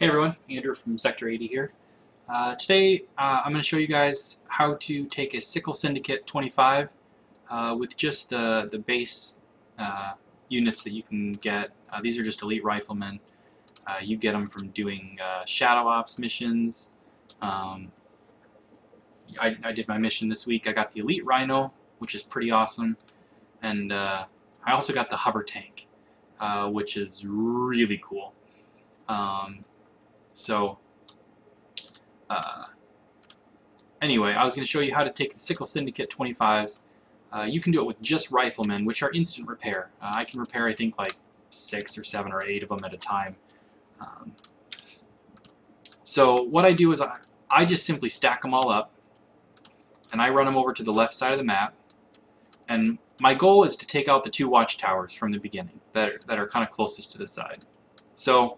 Hey everyone, Andrew from Sector 80 here. Today I'm going to show you guys how to take a Sickle Syndicate 25 with just the base units that you can get. These are just elite riflemen. You get them from doing shadow ops missions. I did my mission this week. I got the elite rhino, which is pretty awesome, and I also got the hover tank, which is really cool. Anyway, I was going to show you how to take the Sickle Syndicate 25s. You can do it with just Riflemen, which are instant repair. I can repair, I think, like 6 or 7 or 8 of them at a time. So what I do is I just simply stack them all up, and I run them over to the left side of the map. And my goal is to take out the 2 watchtowers from the beginning that are kind of closest to the side. So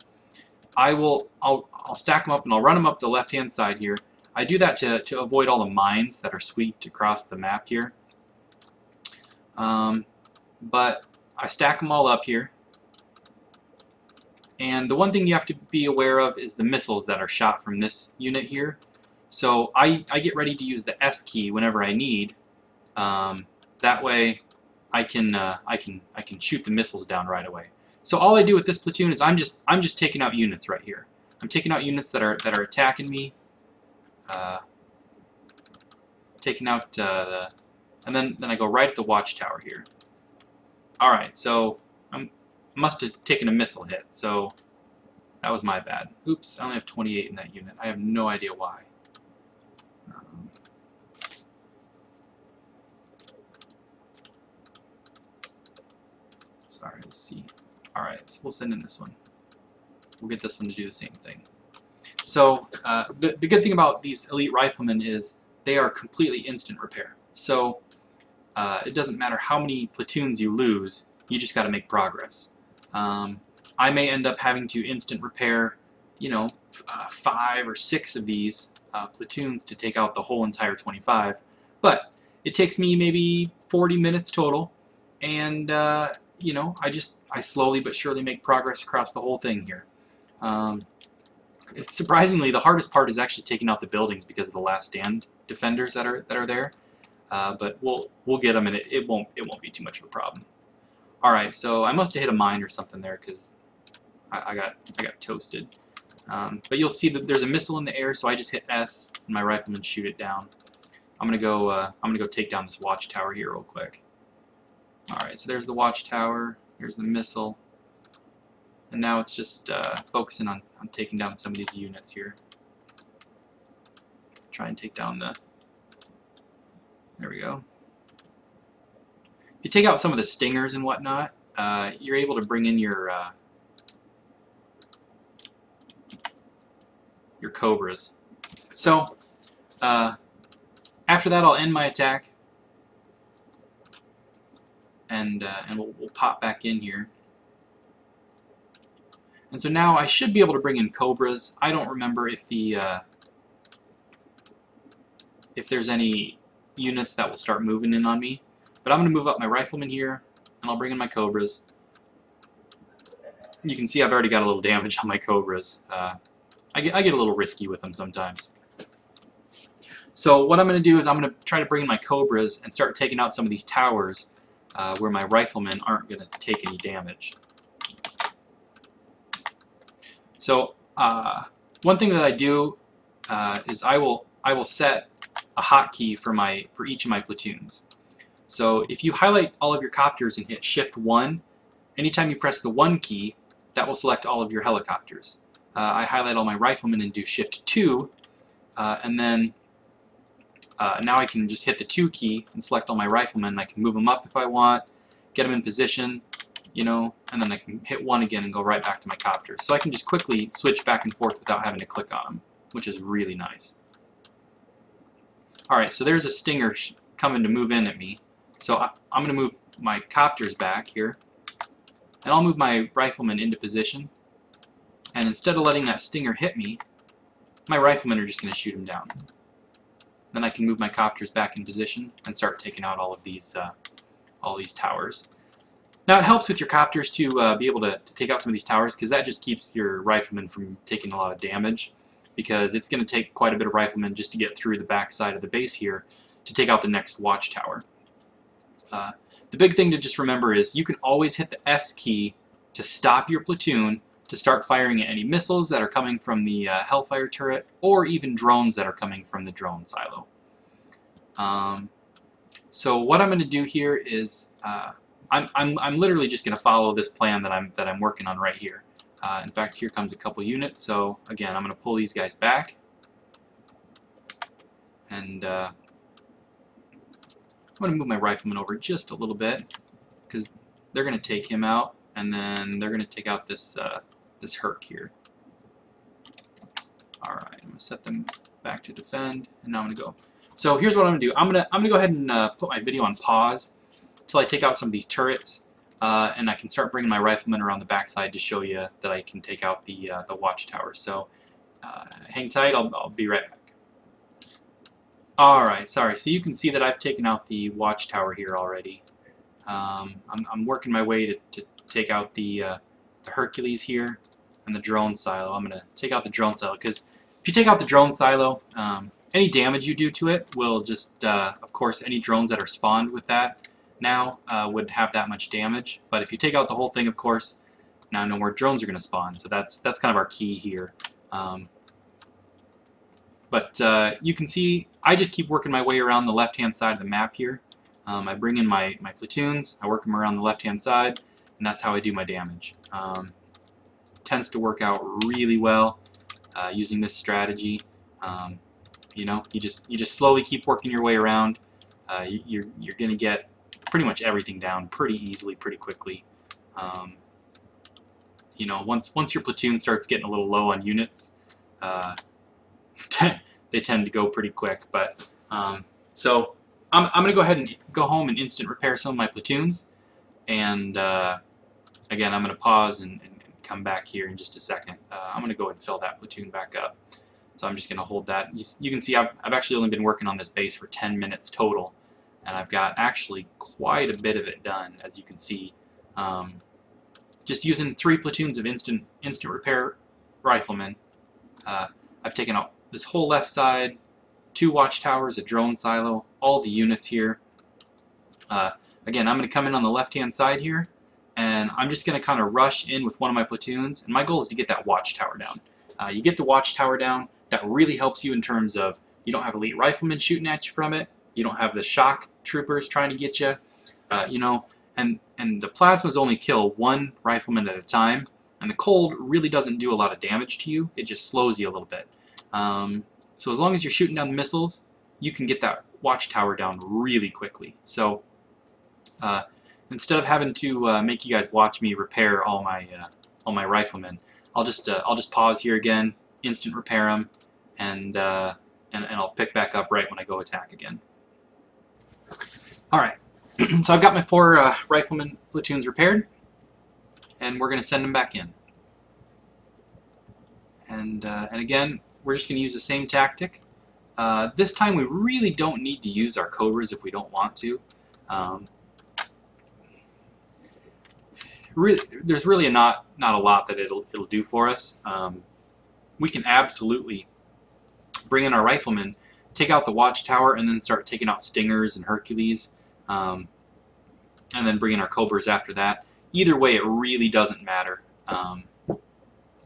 I'll stack them up and I'll run them up the left-hand side here. I do that to avoid all the mines that are swept across the map here. But I stack them all up here. And the one thing you have to be aware of is the missiles that are shot from this unit here. So I get ready to use the S key whenever I need. That way I can shoot the missiles down right away. So all I do with this platoon is I'm just taking out units right here. I'm taking out units that are attacking me. Taking out and then I go right at the watchtower here. All right, so I must have taken a missile hit. So that was my bad. Oops, I only have 28 in that unit. I have no idea why. Sorry, let's see. Alright, so we'll send in this one. We'll get this one to do the same thing. So, the good thing about these elite riflemen is they are completely instant repair. So, it doesn't matter how many platoons you lose, you just got to make progress. I may end up having to instant repair, 5 or 6 of these platoons to take out the whole entire 25, but it takes me maybe 40 minutes total, and I slowly but surely make progress across the whole thing here. Surprisingly, the hardest part is actually taking out the buildings because of the last stand defenders that are there. But we'll get them, and it won't be too much of a problem. All right, so I must have hit a mine or something there because I got toasted. But you'll see that there's a missile in the air, so I just hit S and my riflemen shoot it down. I'm gonna go take down this watchtower here real quick. Alright, so there's the watchtower, here's the missile, and now it's just focusing on taking down some of these units here. Try and take down there we go. If you take out some of the stingers and whatnot, you're able to bring in your cobras. So, after that I'll end my attack. And we'll pop back in here. And so now I should be able to bring in cobras. I don't remember if there's any units that will start moving in on me. But I'm going to move up my riflemen here, and I'll bring in my cobras. You can see I've already got a little damage on my cobras. I get a little risky with them sometimes. So what I'm going to do is I'm going to try to bring in my cobras and start taking out some of these towers where my riflemen aren't going to take any damage. So one thing that I do is I will set a hotkey for each of my platoons. So if you highlight all of your copters and hit Shift 1, anytime you press the 1 key, that will select all of your helicopters. I highlight all my riflemen and do Shift 2, and then now I can just hit the 2 key and select all my riflemen. I can move them up if I want, get them in position, and then I can hit 1 again and go right back to my copters. So I can just quickly switch back and forth without having to click on them, which is really nice. Alright, so there's a stinger coming to move in at me. So I'm going to move my copters back here, and I'll move my riflemen into position. And instead of letting that stinger hit me, my riflemen are just going to shoot him down. Then I can move my copters back in position and start taking out all of these towers. Now it helps with your copters to be able to take out some of these towers, because that just keeps your riflemen from taking a lot of damage, because it's going to take quite a bit of riflemen just to get through the back side of the base here to take out the next watchtower. The big thing to just remember is you can always hit the S key to stop your platoon to start firing at any missiles that are coming from the Hellfire turret, or even drones that are coming from the drone silo. So what I'm going to do here is I'm literally just going to follow this plan that I'm working on right here. In fact, here comes a couple units. So again, I'm going to pull these guys back, and I'm going to move my rifleman over just a little bit, because they're going to take him out, and then they're going to take out this this Herc here. All right, I'm going to set them back to defend, and now I'm going to go. So here's what I'm going to do. I'm going to go ahead and put my video on pause until I take out some of these turrets, and I can start bringing my riflemen around the backside to show you that I can take out the watchtower. So hang tight. I'll be right back. Alright, sorry. So you can see that I've taken out the watchtower here already. I'm working my way to take out the Hercules here and the drone silo. I'm going to take out the drone silo, because if you take out the drone silo, any damage you do to it will just, of course, any drones that are spawned with that now would have that much damage. But if you take out the whole thing, of course, now no more drones are going to spawn. So that's kind of our key here. But you can see I just keep working my way around the left-hand side of the map here. I bring in my platoons, I work them around the left-hand side, and that's how I do my damage. Tends to work out really well using this strategy. You know, you just slowly keep working your way around. You're going to get pretty much everything down pretty easily, pretty quickly. You know, once your platoon starts getting a little low on units, they tend to go pretty quick. But so I'm going to go ahead and go home and instant repair some of my platoons, and again, I'm going to pause and come back here in just a second. I'm going to go ahead and fill that platoon back up. So I'm just going to hold that. You can see I've actually only been working on this base for 10 minutes total, and I've got actually quite a bit of it done, as you can see. Just using 3 platoons of instant repair riflemen, I've taken out this whole left side, 2 watchtowers, a drone silo, all the units here. Again, I'm going to come in on the left-hand side here, and I'm just going to kind of rush in with one of my platoons, and my goal is to get that watchtower down. You get the watchtower down, that really helps you in terms of you don't have elite riflemen shooting at you from it, you don't have the shock troopers trying to get you, you know, and the plasmas only kill 1 rifleman at a time, and the cold really doesn't do a lot of damage to you, it just slows you a little bit. So as long as you're shooting down the missiles, you can get that watchtower down really quickly. So instead of having to make you guys watch me repair all my riflemen, I'll just pause here again, instant repair them, and I'll pick back up right when I go attack again. All right, so I've got my 4 rifleman platoons repaired, and we're going to send them back in. And again, we're just going to use the same tactic. This time we really don't need to use our cobras if we don't want to. There's really not a lot that it'll do for us. We can absolutely bring in our riflemen, take out the watchtower, and then start taking out Stingers and Hercules, and then bring in our cobras after that. Either way, it really doesn't matter.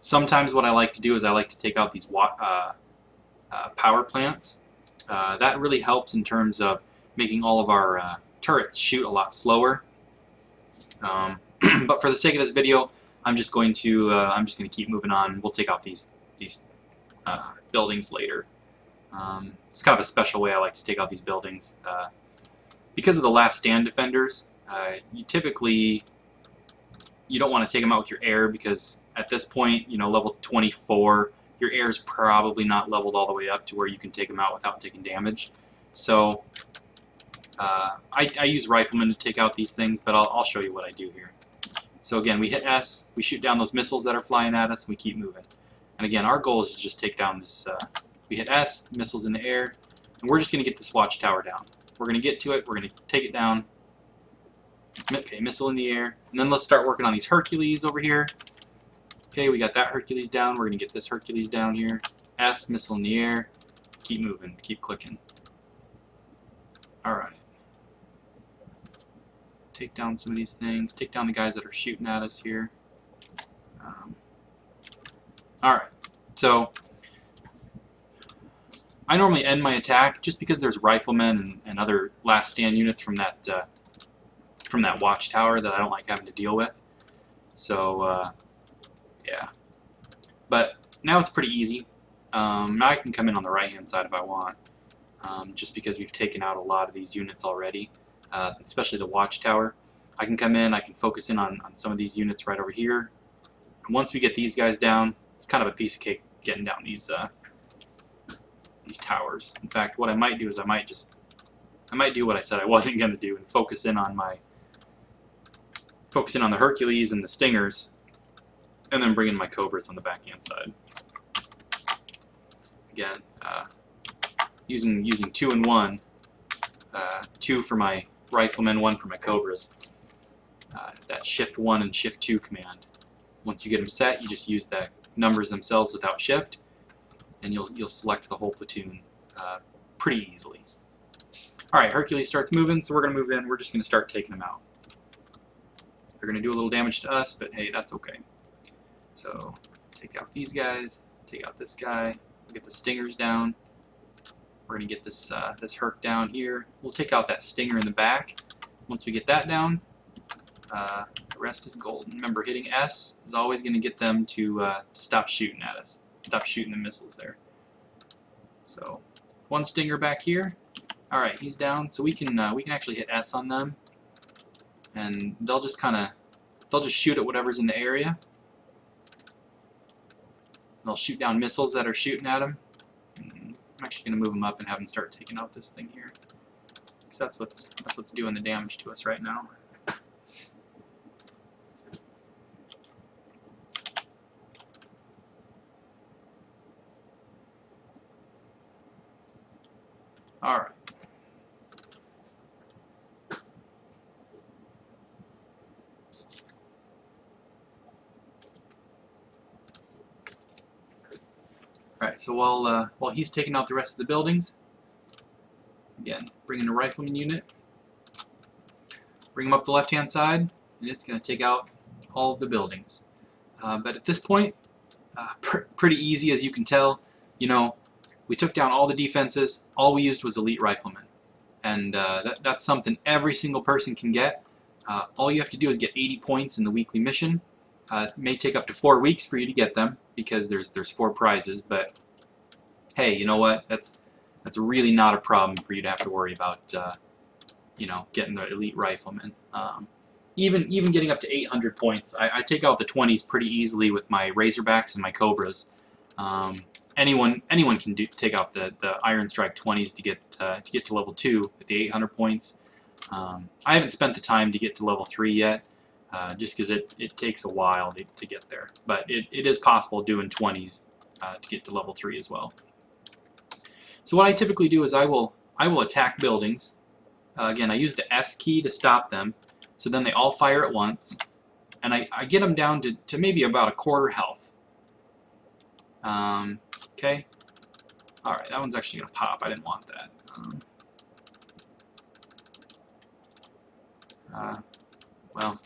Sometimes what I like to do is I like to take out these power plants. That really helps in terms of making all of our turrets shoot a lot slower. But for the sake of this video, I'm just going to keep moving on. We'll take out these buildings later. It's kind of a special way I like to take out these buildings. Because of the last stand defenders, you don't want to take them out with your air, because at this point, you know, level 24, your air is probably not leveled all the way up to where you can take them out without taking damage. So I use riflemen to take out these things, but I'll show you what I do here. So again, we hit S, we shoot down those missiles that are flying at us, and we keep moving. And again, our goal is to just take down this, we hit S, missiles in the air, and we're just going to get this watchtower down. We're going to get to it, we're going to take it down, Okay, missile in the air. And then let's start working on these Hercules over here. Okay, we got that Hercules down. We're going to get this Hercules down here. S, missile in the air. Keep moving. Keep clicking. Alright. Take down some of these things. Take down the guys that are shooting at us here. Alright. So, I normally end my attack just because there's Riflemen and other last stand units from that watchtower that I don't like having to deal with. So, yeah. But now it's pretty easy. Now I can come in on the right-hand side if I want, just because we've taken out a lot of these units already, especially the watchtower. I can come in, I can focus in on some of these units right over here. And once we get these guys down, it's kind of a piece of cake getting down these towers. In fact, what I might do is I might do what I said I wasn't going to do and focus in on the Hercules and the Stingers, and then bring in my cobras on the backhand side. Again, using 2 and 1, 2 for my Riflemen, 1 for my cobras. That shift 1 and shift 2 command. Once you get them set, you just use the numbers themselves without shift, and you'll select the whole platoon pretty easily. All right, Hercules starts moving, so we're going to move in. We're just going to start taking them out. They're going to do a little damage to us, but hey, that's okay. So take out these guys, take out this guy. We'll get the Stingers down. We're going to get this Herc down here. We'll take out that Stinger in the back. Once we get that down, the rest is gold. Remember, hitting S is always going to get them to stop shooting at us. Stop shooting the missiles there. So 1 Stinger back here. All right, he's down. So we can actually hit S on them, and they'll just shoot at whatever's in the area. They'll shoot down missiles that are shooting at them. I'm actually going to move them up and have them start taking out this thing here, because that's what's doing the damage to us right now. All right. Alright, so while he's taking out the rest of the buildings, again, bring in a Rifleman unit, bring him up the left-hand side, and it's going to take out all of the buildings. But at this point, pretty easy, as you can tell. You know, we took down all the defenses. All we used was elite Riflemen, and that's something every single person can get. All you have to do is get 80 points in the weekly mission. It may take up to 4 weeks for you to get them, because there's 4 prizes, but hey, you know what? That's really not a problem for you to have to worry about, you know, getting the elite Riflemen. Even getting up to 800 points, I take out the 20s pretty easily with my Razorbacks and my Cobras. Anyone can take out the Iron Strike 20s to get to level 2 at the 800 points. I haven't spent the time to get to level 3 yet. Just because it takes a while to get there. But it is possible doing 20s to get to level 3 as well. So what I typically do is I will attack buildings. Again, I use the S key to stop them, so then they all fire at once, and I get them down to maybe about 1/4 health. Okay. Alright, that one's actually going to pop. I didn't want that. Well,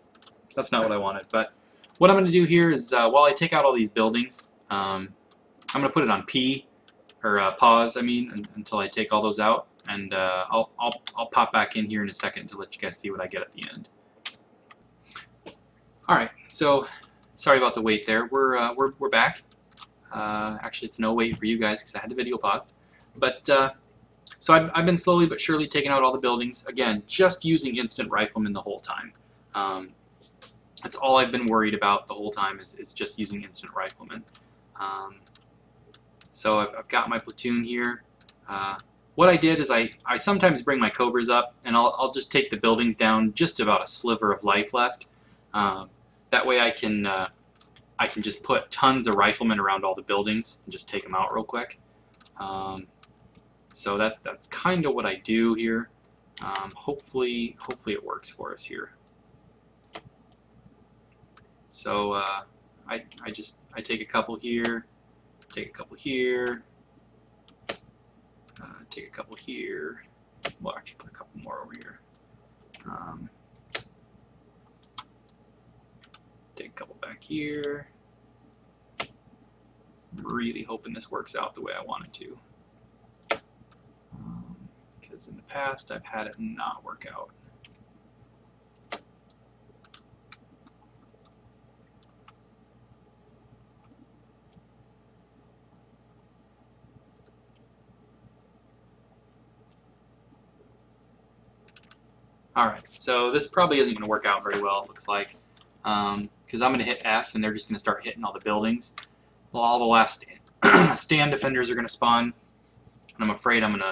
that's not what I wanted, but what I'm going to do here is, while I take out all these buildings, I'm going to put it on P, or pause, I mean, until I take all those out, and I'll pop back in here in a second to let you guys see what I get at the end. Alright, so, sorry about the wait there. We're back. Actually, it's no wait for you guys, because I had the video paused. But, so I've been slowly but surely taking out all the buildings, again, just using instant Riflemen the whole time. That's all I've been worried about the whole time is just using instant Riflemen. So I've got my platoon here. What I did is I sometimes bring my Cobras up, and I'll just take the buildings down just about a sliver of life left. That way I can just put tons of Riflemen around all the buildings and just take them out real quick. So that's kind of what I do here. Hopefully it works for us here. So I take a couple here, take a couple here, take a couple here. Well, actually put a couple more over here. Take a couple back here. I'm really hoping this works out the way I want it to. Because in the past I've had it not work out. Alright, so this probably isn't going to work out very well, it looks like. Because I'm going to hit F and they're just going to start hitting all the buildings. All the last stand defenders are going to spawn. And I'm afraid I'm going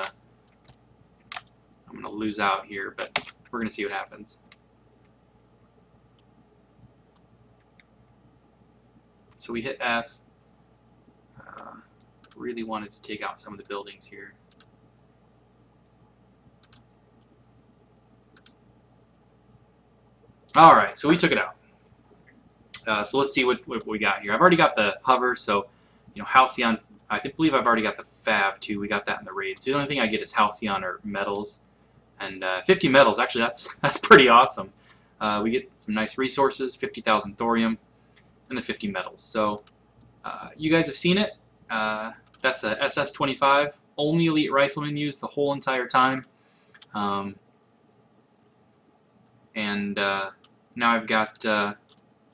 to lose out here, but we're going to see what happens. So we hit F. Really wanted to take out some of the buildings here. Alright, so we took it out. So let's see what we got here. I've already got the hover, so Halcyon. I believe I've already got the Fav too. We got that in the raid. So the only thing I get is Halcyon or metals, and 50 metals. Actually, that's pretty awesome. We get some nice resources, 50,000 thorium, and the 50 metals. So you guys have seen it. That's a SS-25. Only elite riflemen use the whole entire time. Now I've got I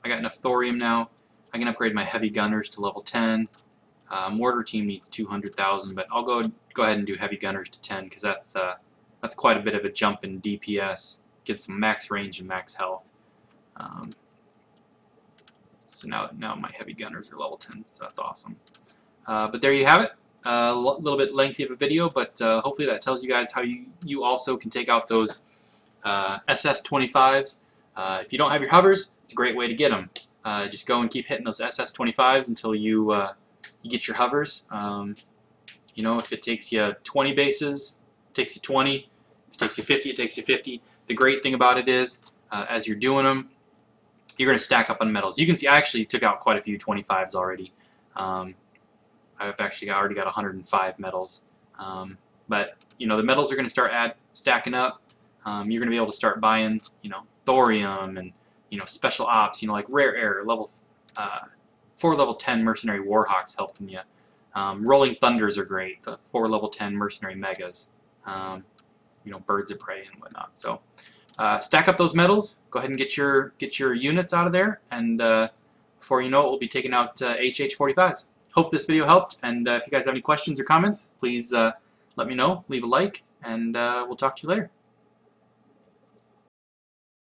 got enough thorium now. I can upgrade my heavy gunners to level 10. Mortar team needs 200,000, but I'll go ahead and do heavy gunners to 10 because that's quite a bit of a jump in DPS. Get some max range and max health. So now my heavy gunners are level 10, so that's awesome. But there you have it. A little bit lengthy of a video, but hopefully that tells you guys how you also can take out those SS-25s. If you don't have your hovers, it's a great way to get them. Just go and keep hitting those SS-25s until you get your hovers. If it takes you 20 bases, it takes you 20. If it takes you 50, it takes you 50. The great thing about it is, as you're doing them, you're going to stack up on medals. You can see I actually took out quite a few 25s already. I've actually already got 105 medals. But the medals are going to start stacking up. You're going to be able to start buying, thorium and special ops, like rare air, level 4 level 10 mercenary warhawks helping you. Rolling thunders are great. The 4 level 10 mercenary megas. Birds of prey and whatnot. So stack up those medals. Go ahead and get your units out of there, and before you know it, we'll be taking out HH-45s. Hope this video helped, and if you guys have any questions or comments, please let me know. Leave a like, and we'll talk to you later.